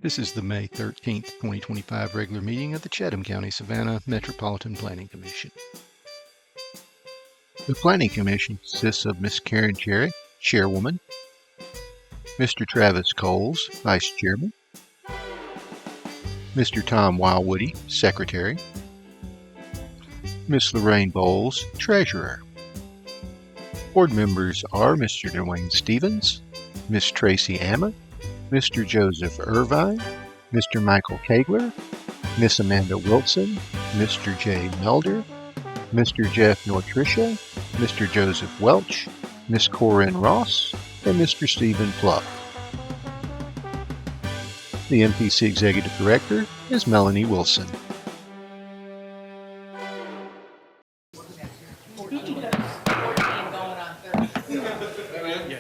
This is the May 13th, 2025 regular meeting of the Chatham County Savannah Metropolitan Planning Commission. The Planning Commission consists of Ms. Karen Cherry, Chairwoman, Mr. Travis Coles, Vice Chairman, Mr. Tom Wildwoody, Secretary, Ms. Lorraine Bowles, Treasurer. Board members are Mr. Dwayne Stevens, Ms. Tracy Amma, Mr. Joseph Irvine, Mr. Michael Kagler, Miss Amanda Wilson, Mr. Jay Melder, Mr. Jeff Nortricia, Mr. Joseph Welch, Miss Corinne Ross, and Mr. Stephen Pluck. The MPC Executive Director is Melanie Wilson.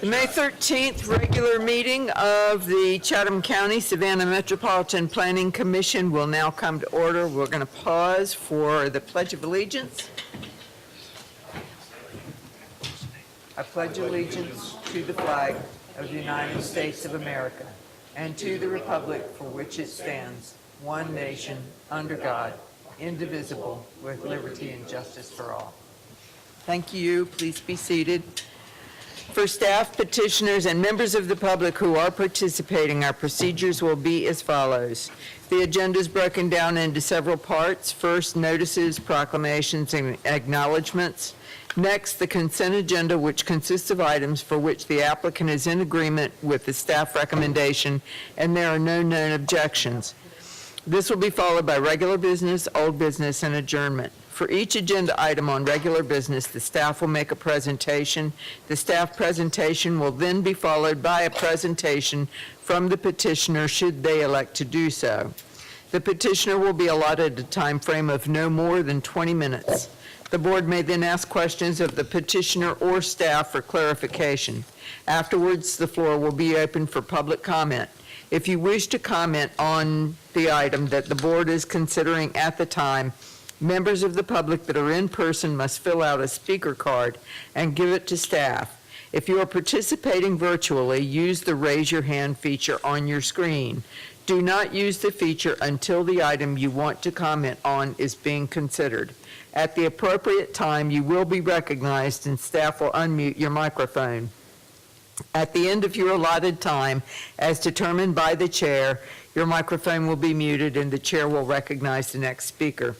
The May 13th regular meeting of the Chatham County Savannah Metropolitan Planning Commission will now come to order. We're going to pause for the Pledge of Allegiance. I pledge allegiance to the flag of the United States of America and to the republic for which it stands, one nation, under God, indivisible, with liberty and justice for all. Thank you. Please be seated. For staff, petitioners, and members of the public who are participating, our procedures will be as follows. The agenda is broken down into several parts. First, notices, proclamations, and acknowledgments. Next, the consent agenda, which consists of items for which the applicant is in agreement with the staff recommendation and there are no known objections. This will be followed by regular business, old business, and adjournment. For each agenda item on regular business, the staff will make a presentation. The staff presentation will then be followed by a presentation from the petitioner should they elect to do so. The petitioner will be allotted a time frame of no more than 20 minutes. The board may then ask questions of the petitioner or staff for clarification. Afterwards, the floor will be open for public comment. If you wish to comment on the item that the board is considering at the time, members of the public that are in person must fill out a speaker card and give it to staff. If you are participating virtually, use the raise your hand feature on your screen. Do not use the feature until the item you want to comment on is being considered. At the appropriate time, you will be recognized and staff will unmute your microphone. At the end of your allotted time, as determined by the chair, your microphone will be muted and the chair will recognize the next speaker.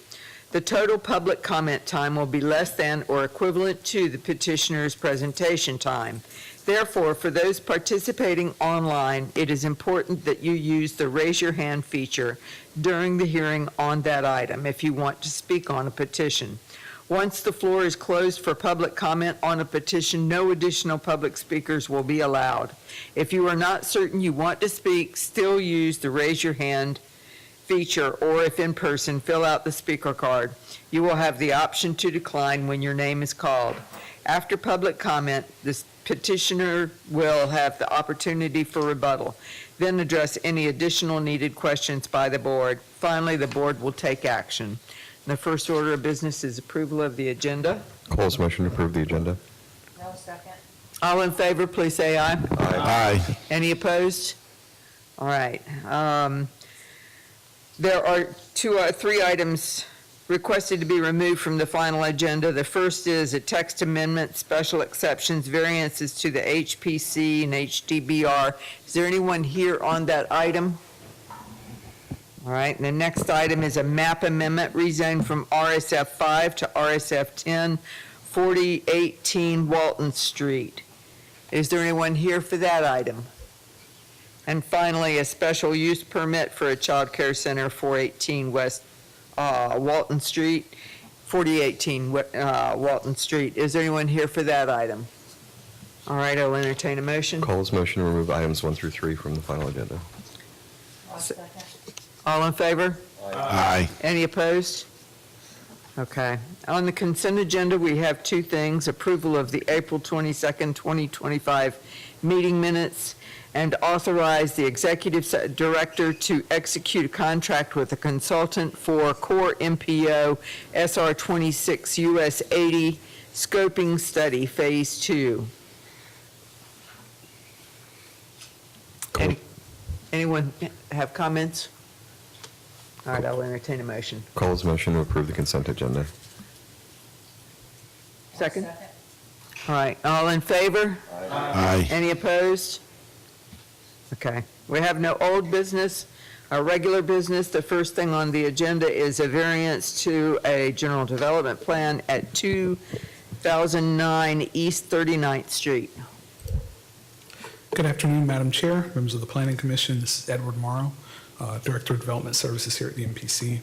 The total public comment time will be less than or equivalent to the petitioner's presentation time. Therefore, for those participating online, it is important that you use the raise your hand feature during the hearing on that item if you want to speak on a petition. Once the floor is closed for public comment on a petition, no additional public speakers will be allowed. If you are not certain you want to speak, still use the raise your hand feature, or if in person, fill out the speaker card. You will have the option to decline when your name is called. After public comment, the petitioner will have the opportunity for rebuttal, then address any additional needed questions by the board. Finally, the board will take action. The first order of business is approval of the agenda. Cole's motion to approve the agenda. No second. All in favor, please say aye. Aye. Any opposed? All right. There are three items requested to be removed from the final agenda. The first is a text amendment, special exceptions, variances to the HPC and HDBR. Is there anyone here on that item? All right, and the next item is a map amendment, rezone from RSF 5 to RSF 10, 4018 Walton Street. Is there anyone here for that item? And finally, a special use permit for a child care center, 418 West Walton Street, 4018 Walton Street. Is there anyone here for that item? All right, I'll entertain a motion. Cole's motion to remove items 1 through 3 from the final agenda. No second. All in favor? Aye. Any opposed? Okay. On the consent agenda, we have two things: approval of the April 22nd, 2025 meeting minutes, and authorize the executive director to execute a contract with a consultant for core MPO SR 26 US 80 scoping study phase 2. Cole. Anyone have comments? All right, I'll entertain a motion. Cole's motion to approve the consent agenda. Second? All right, all in favor? Aye. Any opposed? Okay, we have no old business. Our regular business, the first thing on the agenda is a variance to a general development plan at 2009 East 39th Street. Good afternoon, Madam Chair, members of the Planning Commission. This is Edward Morrow, Director of Development Services here at the MPC.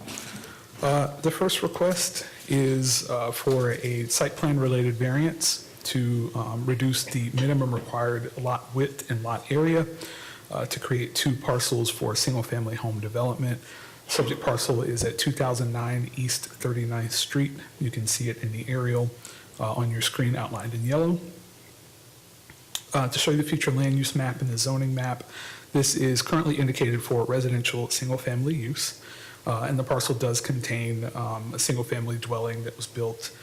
The first request is for a site plan-related variance to reduce the minimum required lot width and lot area to create two parcels for single-family home development. Subject parcel is at 2009 East 39th Street. You can see it in the aerial on your screen outlined in yellow. To show you the future land use map and the zoning map, this is currently indicated for residential single-family use, and the parcel does contain a single-family dwelling that was built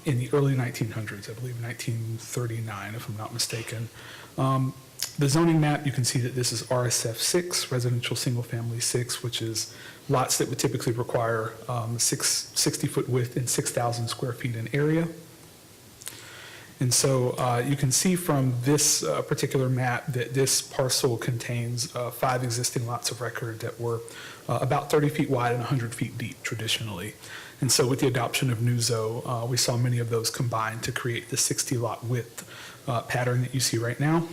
in the early 1900s, I believe 1939, if I'm not mistaken. The zoning map, you can see that this is RSF 6, residential single-family 6, which is lots that would typically require 60-foot width and 6,000 square feet in area. And so you can see from this particular map that this parcel contains 5 existing lots of record that were about 30 feet wide and 100 feet deep traditionally. And so with the adoption of NUZO, we saw many of those combined to create the 60-lot width pattern that you see right now.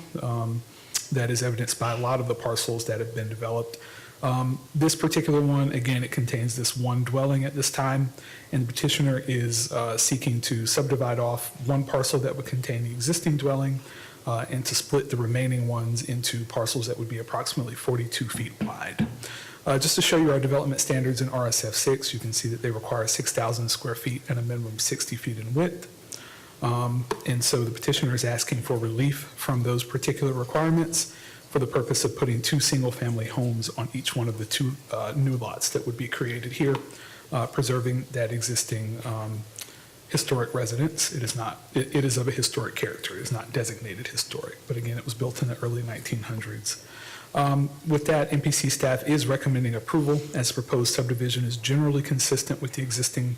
That is evidenced by a lot of the parcels that have been developed. This particular one, again, it contains this one dwelling at this time, and the petitioner is seeking to subdivide off one parcel that would contain the existing dwelling and to split the remaining ones into parcels that would be approximately 42 feet wide. Just to show you our development standards in RSF 6, you can see that they require 6,000 square feet and a minimum 60 feet in width. And so the petitioner is asking for relief from those particular requirements for the purpose of putting 2 single-family homes on each one of the 2 new lots that would be created here, preserving that existing historic residence. It is not, it is of a historic character. It is not designated historic, but again, it was built in the early 1900s. With that, MPC staff is recommending approval as proposed subdivision is generally consistent with the existing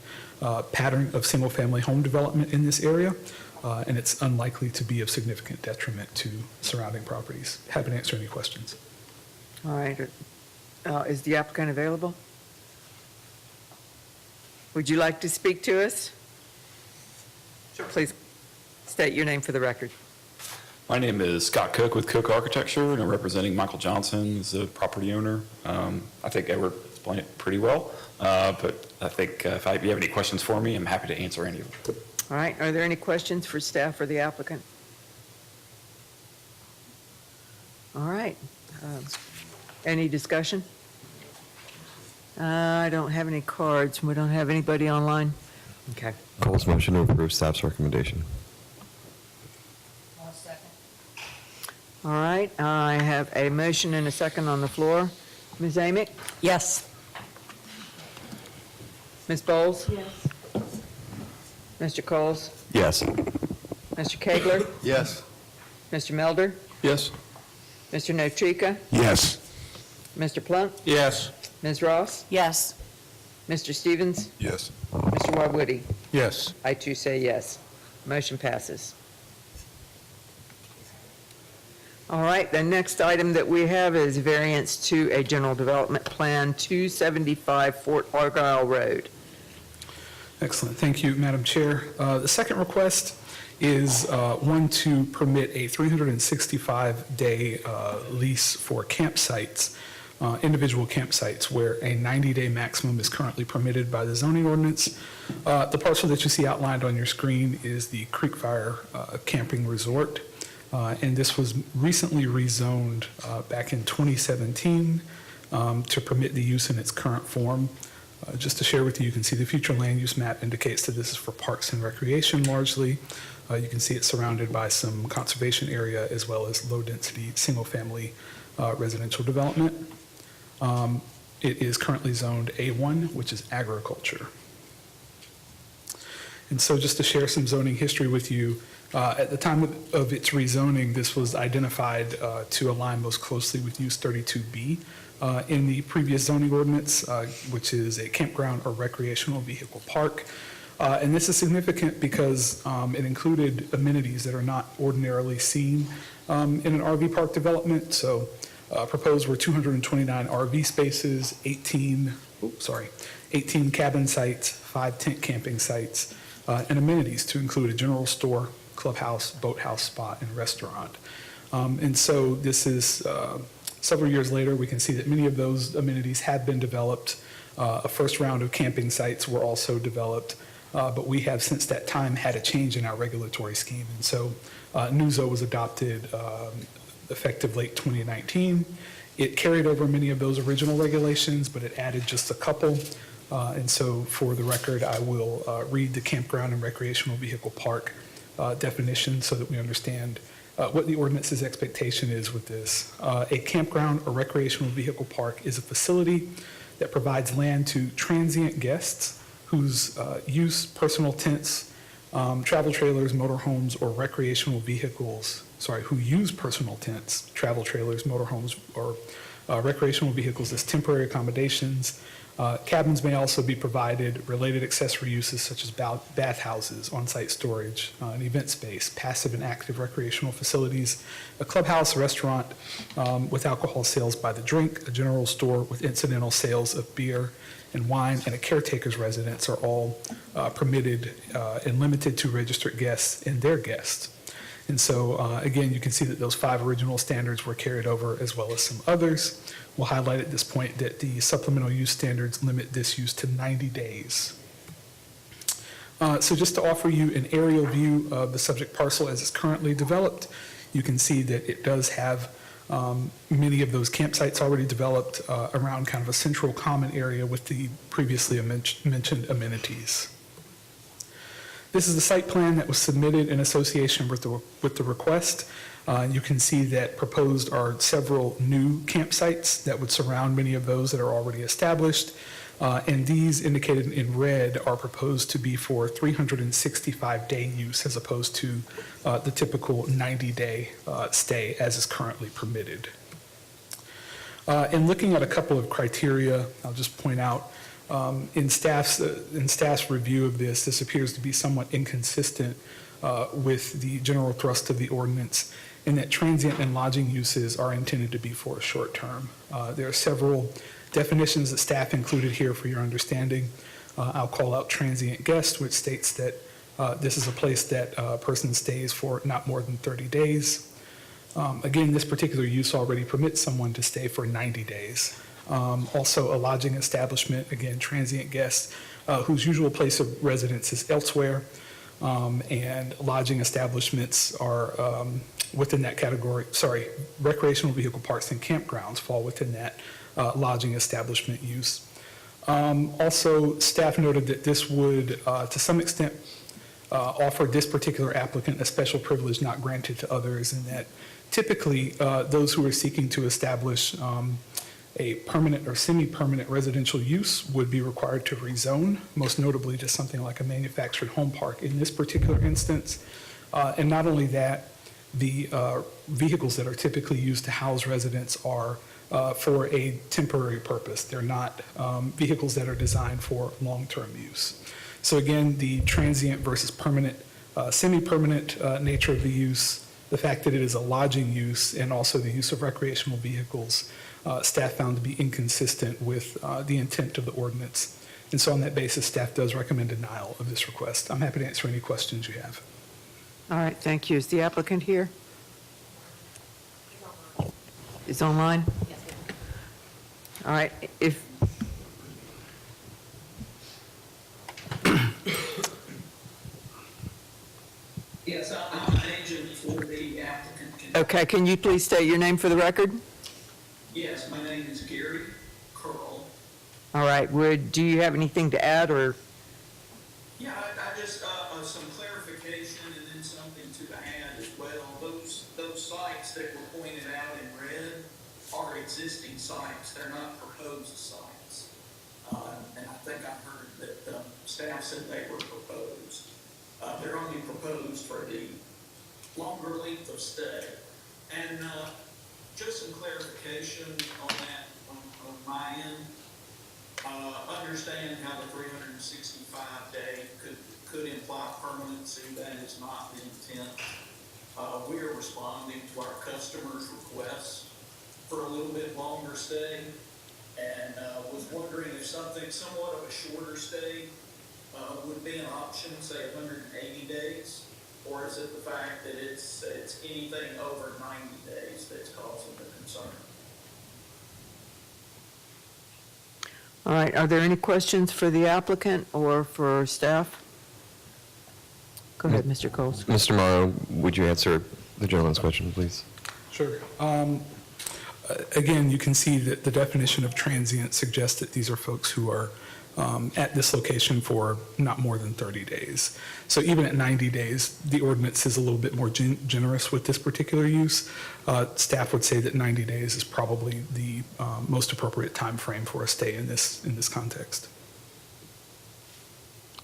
pattern of single-family home development in this area, and it's unlikely to be of significant detriment to surrounding properties. Happy to answer any questions. All right, is the applicant available? Would you like to speak to us? Sure. Please state your name for the record. My name is Scott Cook with Cook Architecture, and I'm representing Michael Johnson as the property owner. I think Edward explained it pretty well, but I think if you have any questions for me, I'm happy to answer any of them. All right, are there any questions for staff or the applicant? All right, any discussion? I don't have any cards. We don't have anybody online? Okay. Cole's motion to approve staff's recommendation. I'll second. All right, I have a motion and a second on the floor. Ms. Amick? Yes. Ms. Bowles? Yes. Mr. Coles? Yes. Mr. Kegler? Yes. Mr. Melder? Yes. Mr. Notrika? Yes. Mr. Plunk? Yes. Ms. Ross? Yes. Mr. Stevens? Yes. Mr. Warwoody? Yes. I too say yes. Motion passes. All right, the next item that we have is variance to a general development plan, 275 Fort Argyle Road. Excellent. Thank you, Madam Chair. The second request is one to permit a 365-day lease for campsites, individual campsites, where a 90-day maximum is currently permitted by the zoning ordinance. The parcel that you see outlined on your screen is the Creekfire Camping Resort, and this was recently rezoned back in 2017 to permit the use in its current form. Just to share with you, you can see the future land use map indicates that this is for parks and recreation largely. You can see it's surrounded by some conservation area as well as low-density single-family residential development. It is currently zoned A1, which is agriculture. And so just to share some zoning history with you, At the time of its rezoning, this was identified to align most closely with Use 32B in the previous zoning ordinance, which is a campground or recreational vehicle park. And this is significant because it included amenities that are not ordinarily seen in an RV park development. So proposed were 229 RV spaces, 18 cabin sites, 5 tent camping sites, and amenities to include a general store, clubhouse, boathouse, spa, and restaurant. And so this is several years later, we can see that many of those amenities have been developed. A first round of camping sites were also developed, but we have since that time had a change in our regulatory scheme. And so NUZO was adopted effective late 2019. It carried over many of those original regulations, but it added just a couple. And so for the record, I will read the campground and recreational vehicle park definition so that we understand what the ordinance's expectation is with this. A campground or recreational vehicle park is a facility that provides land to transient guests whose use personal tents, travel trailers, motorhomes, or recreational vehicles, who use personal tents, travel trailers, motorhomes, or recreational vehicles as temporary accommodations. Cabins may also be provided, related accessory uses such as bathhouses, on-site storage, an event space, passive and active recreational facilities, a clubhouse, a restaurant with alcohol sales by the drink, a general store with incidental sales of beer and wine, and a caretaker's residence are all permitted and limited to registered guests and their guests. And so, again, you can see that those 5 original standards were carried over as well as some others. We'll highlight at this point that the supplemental use standards limit this use to 90 days. So just to offer you an aerial view of the subject parcel as it's currently developed, you can see that it does have many of those campsites already developed around kind of a central common area with the previously mentioned amenities. This is the site plan that was submitted in association with the request. You can see that proposed are several new campsites that would surround many of those that are already established. And these indicated in red are proposed to be for 365-day use as opposed to the typical 90-day stay as is currently permitted. In looking at a couple of criteria, I'll just point out in staff's review of this, this appears to be somewhat inconsistent with the general thrust of the ordinance in that transient and lodging uses are intended to be for a short term. There are several definitions that staff included here for your understanding. I'll call out transient guest, which states that this is a place that a person stays for not more than 30 days. Again, this particular use already permits someone to stay for 90 days. Also, a lodging establishment, again, transient guests whose usual place of residence is elsewhere, and lodging establishments are within that category. Recreational vehicle parks and campgrounds fall within that lodging establishment use. Also, staff noted that this would, to some extent, offer this particular applicant a special privilege not granted to others, in that typically those who are seeking to establish a permanent or semi-permanent residential use would be required to rezone, most notably to something like a manufactured home park in this particular instance. And not only that, the vehicles that are typically used to house residents are for a temporary purpose. They're not vehicles that are designed for long-term use. So again, the transient versus permanent, semi-permanent nature of the use, the fact that it is a lodging use, and also the use of recreational vehicles, staff found to be inconsistent with the intent of the ordinance. And so on that basis, staff does recommend denial of this request. I'm happy to answer any questions you have. All right, thank you. Is the applicant here? Is online? Yes, ma'am. All right, if, Yes, I'm an agent for the applicant. okay, can you please state your name for the record? Yes, my name is Gary Curl. All right, do you have anything to add, or? Yeah, I just, some clarification and then something to add as well. Those sites that were pointed out in red are existing sites. They're not proposed sites. And I think I heard that staff said they were proposed. They're only proposed for the longer length of stay. And just some clarification on that on my end. Understand how the 365 day could imply permanency. That is not the intent. We are responding to our customers' requests for a little bit longer stay, and was wondering if something somewhat of a shorter stay would be an option, say 180 days, or is it the fact that it's anything over 90 days that's causing the concern? All right, are there any questions for the applicant or for staff? Go ahead, Mr. Coles. Mr. Morrow, would you answer the gentleman's question, please? Sure. Again, you can see that the definition of transient suggests that these are folks who are at this location for not more than 30 days. So even at 90 days, the ordinance is a little bit more generous with this particular use. Staff would say that 90 days is probably the most appropriate time frame for a stay in this context.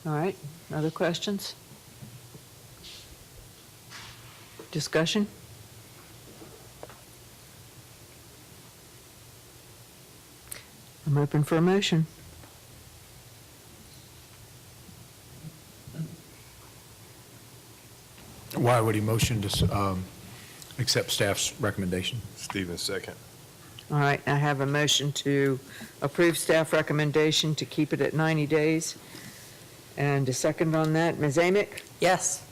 All right, other questions? Discussion? I'm open for a motion. Why would he motion to accept staff's recommendation? Stevens, second. All right, I have a motion to approve staff recommendation to keep it at 90 days. And a second on that, Ms. Amick? Yes.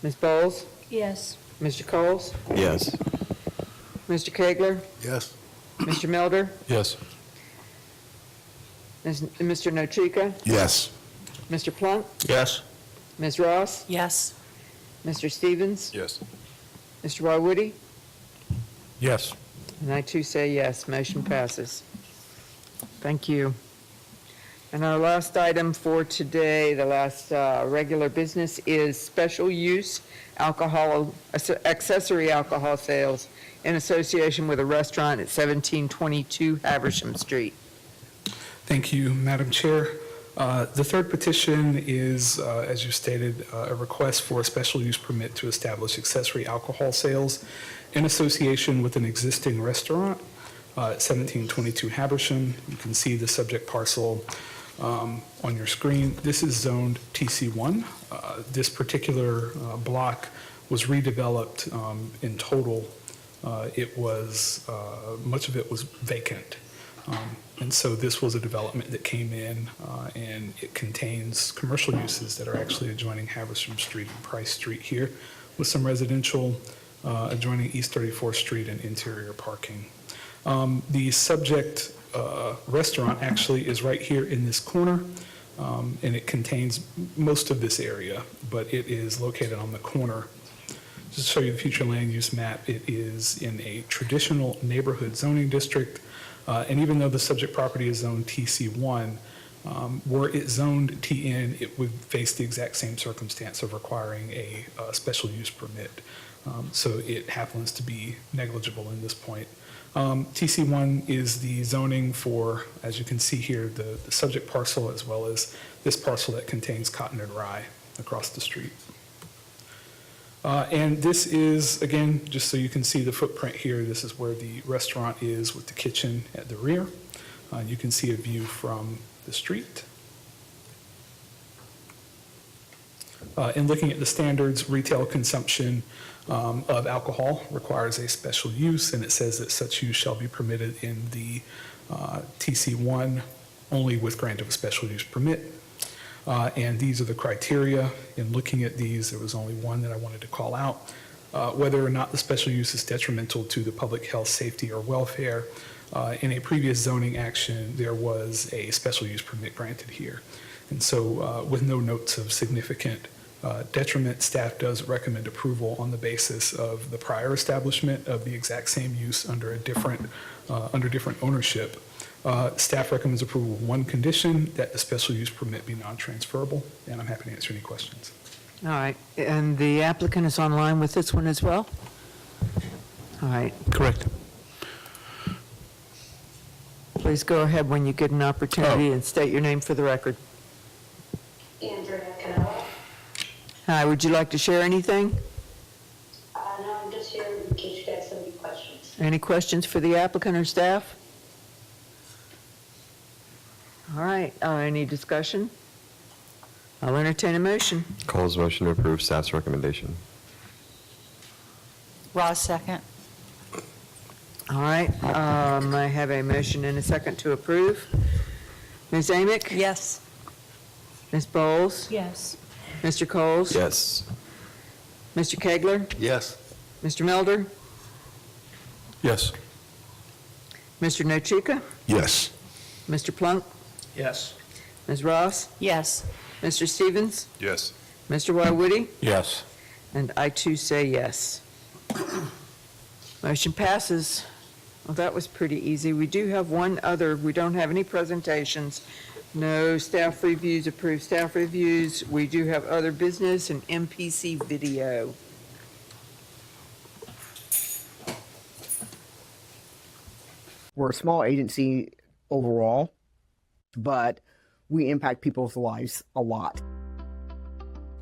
Ms. Bowles? Yes. Mr. Coles? Yes. Mr. Kegler? Yes. Mr. Melder? Yes. Mr. Nochika? Yes. Mr. Plunk? Yes. Ms. Ross? Yes. Mr. Stevens? Yes. Mr. Wywoody? Yes. And I too say yes, motion passes. Thank you. And our last item for today, the last regular business, is special use alcohol, accessory alcohol sales in association with a restaurant at 1722 Haversham Street. Thank you, Madam Chair. The third petition is, as you stated, a request for a special use permit to establish accessory alcohol sales in association with an existing restaurant at 1722 Haversham. You can see the subject parcel on your screen. This is zoned TC1. This particular block was redeveloped in total. It was, much of it was vacant. And so this was a development that came in, and it contains commercial uses that are actually adjoining Haversham Street and Price Street here, with some residential adjoining East 34th Street and interior parking. The subject restaurant actually is right here in this corner, and it contains most of this area, but it is located on the corner. Just to show you the future land use map, it is in a traditional neighborhood zoning district. And even though the subject property is zoned TC1, were it zoned TN, it would face the exact same circumstance of requiring a special use permit. So it happens to be negligible in this point. TC1 is the zoning for, as you can see here, the subject parcel, as well as this parcel that contains cotton and rye across the street. And this is, again, just so you can see the footprint here, this is where the restaurant is with the kitchen at the rear. You can see a view from the street. In looking at the standards, retail consumption of alcohol requires a special use, and it says that such use shall be permitted in the TC1 only with grant of a special use permit. And these are the criteria. In looking at these, there was only one that I wanted to call out. Whether or not the special use is detrimental to the public health, safety, or welfare. In a previous zoning action, there was a special use permit granted here. And so with no notes of significant detriment, staff does recommend approval on the basis of the prior establishment of the exact same use under different ownership. Staff recommends approval with one condition, that the special use permit be non-transferable, and I'm happy to answer any questions. All right, and the applicant is online with this one as well? All right, Correct. please go ahead when you get an opportunity and state your name for the record. Andrea Canella. Hi, would you like to share anything? Any questions for the applicant or staff? All right, any discussion? I'll entertain a motion. Cole's motion to approve staff's recommendation. Ross, second. All right, I have a motion and a second to approve. Ms. Amick? Yes. Ms. Bowles? Yes. Mr. Coles? Yes. Mr. Kegler? Yes. Mr. Melder? Yes. Mr. Nochika? Yes. Mr. Plunk? Yes. Ms. Ross? Yes. Mr. Stevens? Yes. Mr. Wildwoody? Yes. And I too say yes. Motion passes. Well, that was pretty easy. We do have one other, we don't have any presentations, no staff reviews, approved staff reviews. We do have other business and MPC video. We're a small agency overall, but we impact people's lives a lot.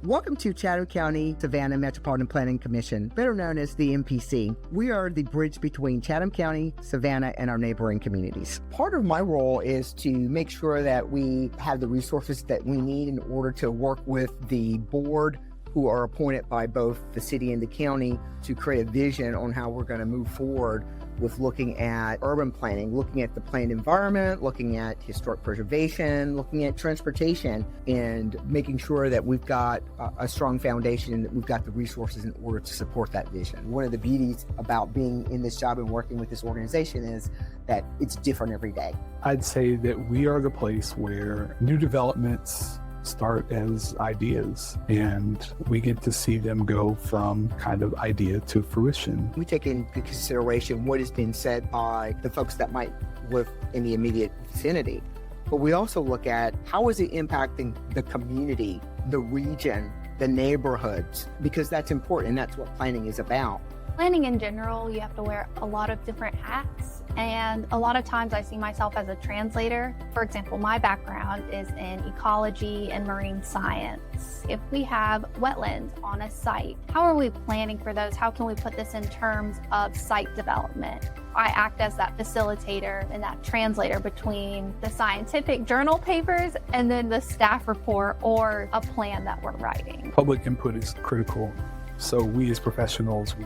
Welcome to Chatham County Savannah Metropolitan Planning Commission, better known as the MPC. We are the bridge between Chatham County, Savannah, and our neighboring communities. Part of my role is to make sure that we have the resources that we need in order to work with the board, who are appointed by both the city and the county, to create a vision on how we're going to move forward with looking at urban planning, looking at the planned environment, looking at historic preservation, looking at transportation, and making sure that we've got a strong foundation and that we've got the resources in order to support that vision. One of the beauties about being in this job and working with this organization is that it's different every day. I'd say that we are the place where new developments start as ideas, and we get to see them go from kind of idea to fruition. We take into consideration what has been said by the folks that might live in the immediate vicinity, but we also look at how is it impacting the community, the region, the neighborhoods, because that's important and that's what planning is about. Planning in general, you have to wear a lot of different hats, and a lot of times I see myself as a translator. For example, my background is in ecology and marine science. If we have wetlands on a site, how are we planning for those? How can we put this in terms of site development? I act as that facilitator and that translator between the scientific journal papers and then the staff report or a plan that we're writing. Public input is critical. So we as professionals, we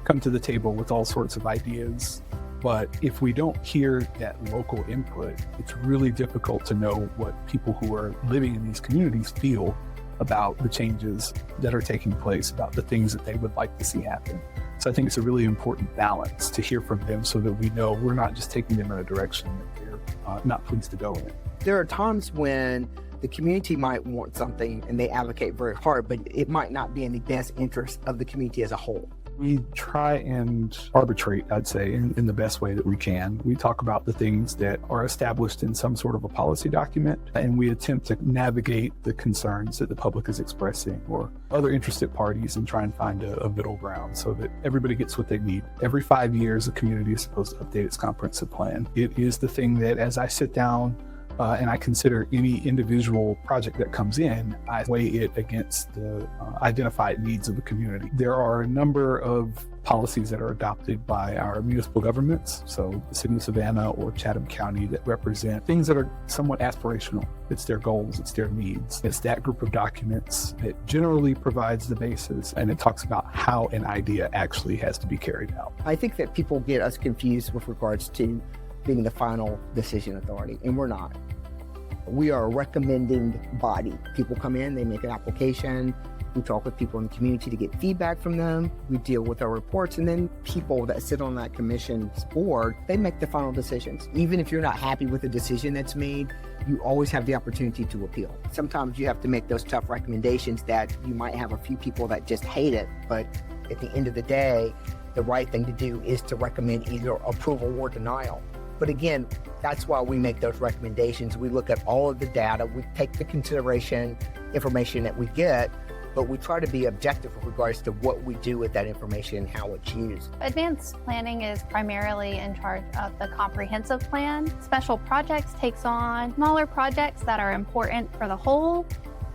come to the table with all sorts of ideas. But if we don't hear that local input, it's really difficult to know what people who are living in these communities feel about the changes that are taking place, about the things that they would like to see happen. So I think it's a really important balance to hear from them so that we know we're not just taking them in a direction that they're not pleased to go in. There are times when the community might want something and they advocate very hard, but it might not be in the best interest of the community as a whole. We try and arbitrate, I'd say, in the best way that we can. We talk about the things that are established in some sort of a policy document, and we attempt to navigate the concerns that the public is expressing or other interested parties and try and find a middle ground so that everybody gets what they need. Every 5 years, the community is supposed to update its comprehensive plan. It is the thing that as I sit down and I consider any individual project that comes in, I weigh it against the identified needs of the community. There are a number of policies that are adopted by our municipal governments, so the city of Savannah or Chatham County, that represent things that are somewhat aspirational. It's their goals, it's their needs. It's that group of documents that generally provides the basis, and it talks about how an idea actually has to be carried out. I think that people get us confused with regards to being the final decision authority, and we're not. We are a recommending body. People come in, they make an application, we talk with people in the community to get feedback from them, we deal with our reports, and then people that sit on that commission's board, they make the final decisions. Even if you're not happy with the decision that's made, you always have the opportunity to appeal. Sometimes you have to make those tough recommendations that you might have a few people that just hate it, but at the end of the day, the right thing to do is to recommend either approval or denial. But again, that's why we make those recommendations. We look at all of the data, we take the consideration information that we get, but we try to be objective with regards to what we do with that information and how it's used. Advanced planning is primarily in charge of the comprehensive plan. Special projects takes on smaller projects that are important for the whole,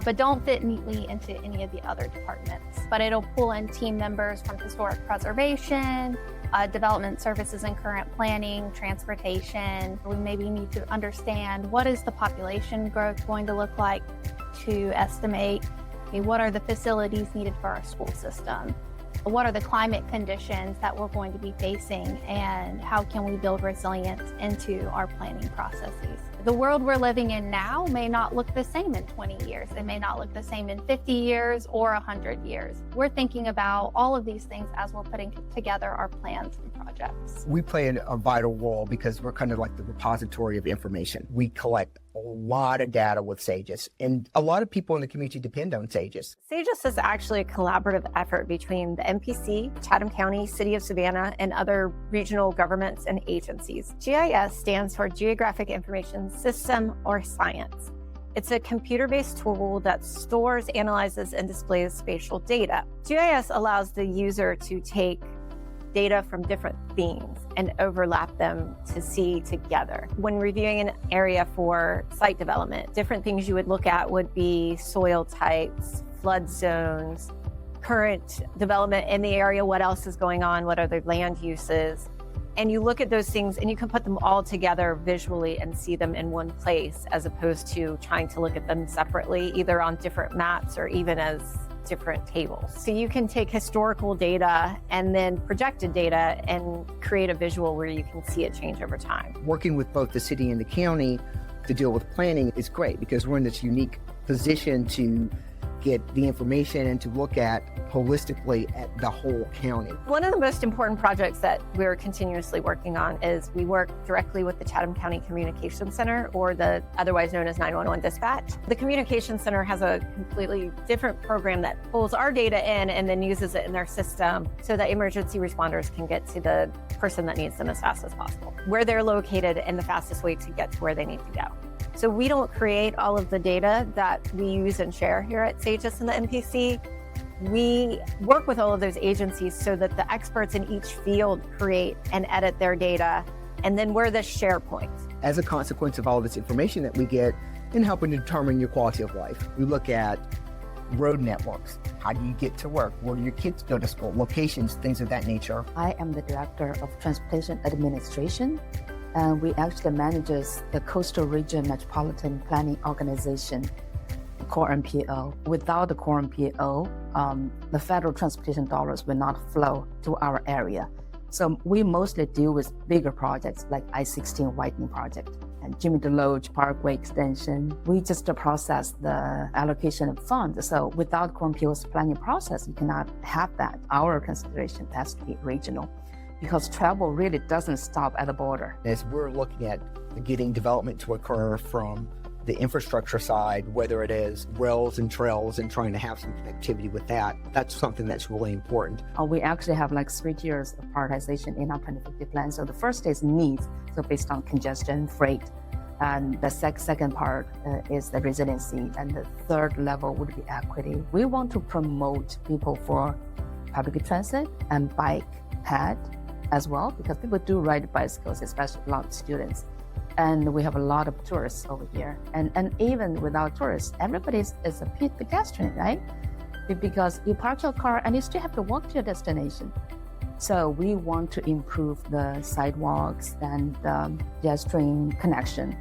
but don't fit neatly into any of the other departments. But it'll pull in team members from historic preservation, development services and current planning, transportation. We maybe need to understand what is the population growth going to look like to estimate what are the facilities needed for our school system. What are the climate conditions that we're going to be facing, and how can we build resilience into our planning processes? The world we're living in now may not look the same in 20 years. It may not look the same in 50 years or 100 years. We're thinking about all of these things as we're putting together our plans and projects. We play a vital role because we're kind of like the repository of information. We collect a lot of data with SAGES, and a lot of people in the community depend on SAGES. SAGES is actually a collaborative effort between the MPC, Chatham County, City of Savannah, and other regional governments and agencies. GIS stands for Geographic Information System or Science. It's a computer-based tool that stores, analyzes, and displays spatial data. GIS allows the user to take data from different themes and overlap them to see together. When reviewing an area for site development, different things you would look at would be soil types, flood zones, current development in the area, what else is going on, what are the land uses. And you look at those things and you can put them all together visually and see them in one place, as opposed to trying to look at them separately, either on different maps or even as different tables. So you can take historical data and then projected data and create a visual where you can see it change over time. Working with both the city and the county to deal with planning is great because we're in this unique position to get the information and to look at holistically at the whole county. One of the most important projects that we're continuously working on is we work directly with the Chatham County Communication Center, or the otherwise known as 911 dispatch. The Communication Center has a completely different program that pulls our data in and then uses it in their system so that emergency responders can get to the person that needs them as fast as possible, where they're located, and the fastest way to get to where they need to go. So we don't create all of the data that we use and share here at SAGES and the MPC. We work with all of those agencies so that the experts in each field create and edit their data, and then we're the share point. As a consequence of all this information that we get in helping to determine your quality of life, we look at road networks. How do you get to work? Where do your kids go to school? Locations, things of that nature. I am the Director of Transportation Administration, and we actually manages the Coastal Region Metropolitan Planning Organization, core MPO. Without the core MPO, the federal transportation dollars will not flow to our area. So we mostly deal with bigger projects like I-16 widening project and Jimmy DeLoach Parkway extension. We just process the allocation of funds. So without core MPO's planning process, you cannot have that. Our consideration has to be regional, because travel really doesn't stop at the border. As we're looking at getting development to occur from the infrastructure side, whether it is rails and trails and trying to have some connectivity with that, that's something that's really important. We actually have like 3 tiers of prioritization in our 2050 plan. So the first is needs, so based on congestion, freight, and the second part is the resiliency, and the third level would be equity. We want to promote people for public transit and bike ped as well, because people do ride bicycles, especially a lot of students. And we have a lot of tourists over here. And even without tourists, everybody is a pedestrian, right? Because you park your car and you still have to walk to your destination. So we want to improve the sidewalks and pedestrian connection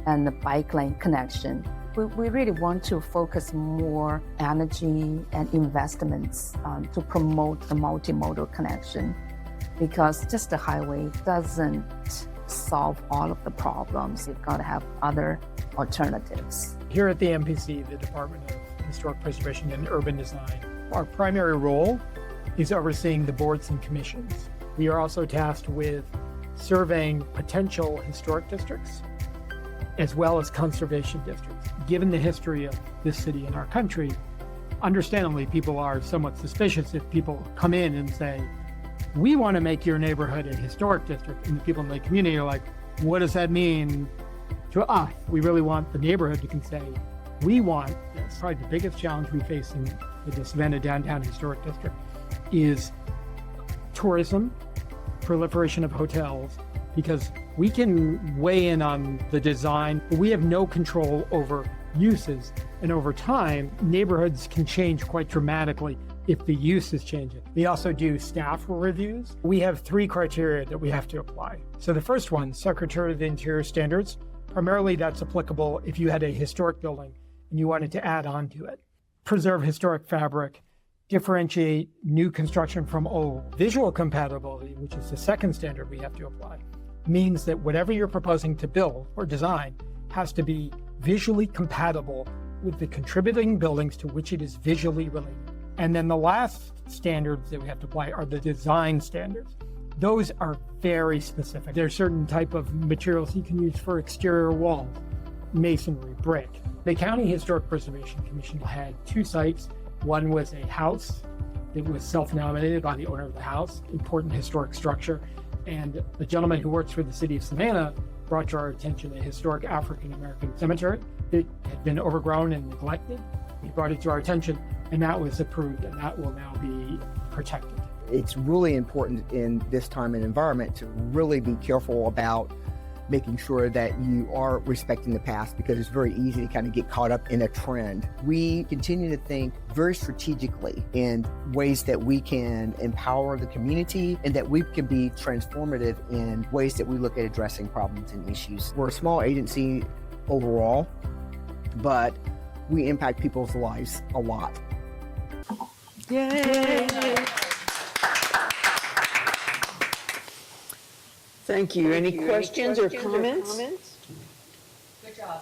and the bike lane connection. We really want to focus more energy and investments to promote the multimodal connection, because just the highway doesn't solve all of the problems. You've got to have other alternatives. Here at the MPC, the Department of Historic Preservation and Urban Design, our primary role is overseeing the boards and commissions. We are also tasked with surveying potential historic districts as well as conservation districts. Given the history of this city and our country, understandably, people are somewhat suspicious if people come in and say, we want to make your neighborhood a historic district. And the people in the community are like, what does that mean to us? We really want the neighborhood to can say, we want this. Probably the biggest challenge we face in the Savannah Downtown Historic District is tourism, proliferation of hotels, because we can weigh in on the design, but we have no control over uses. And over time, neighborhoods can change quite dramatically if the use is changing. We also do staff reviews. We have 3 criteria that we have to apply. So the first one, Secretary of the Interior standards, primarily that's applicable if you had a historic building and you wanted to add on to it. Preserve historic fabric, differentiate new construction from old. Visual compatibility, which is the second standard we have to apply, means that whatever you're proposing to build or design has to be visually compatible with the contributing buildings to which it is visually related. And then the last standards that we have to apply are the design standards. Those are very specific. There are certain type of materials you can use for exterior walls, masonry, brick. The County Historic Preservation Commission had 2 sites. One was a house that was self-nominated by the owner of the house, important historic structure. And the gentleman who works for the city of Savannah brought to our attention a historic African-American cemetery that had been overgrown and neglected. He brought it to our attention, and that was approved, and that will now be protected. It's really important in this time and environment to really be careful about making sure that you are respecting the past, because it's very easy to kind of get caught up in a trend. We continue to think very strategically in ways that we can empower the community and that we can be transformative in ways that we look at addressing problems and issues. We're a small agency overall, but we impact people's lives a lot. Yay! Thank you. Any questions or comments? Good job.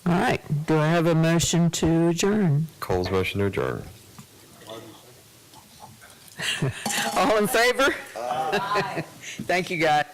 All right. Do I have a motion to adjourn? Cole's motion to adjourn. All in favor? Thank you, guys.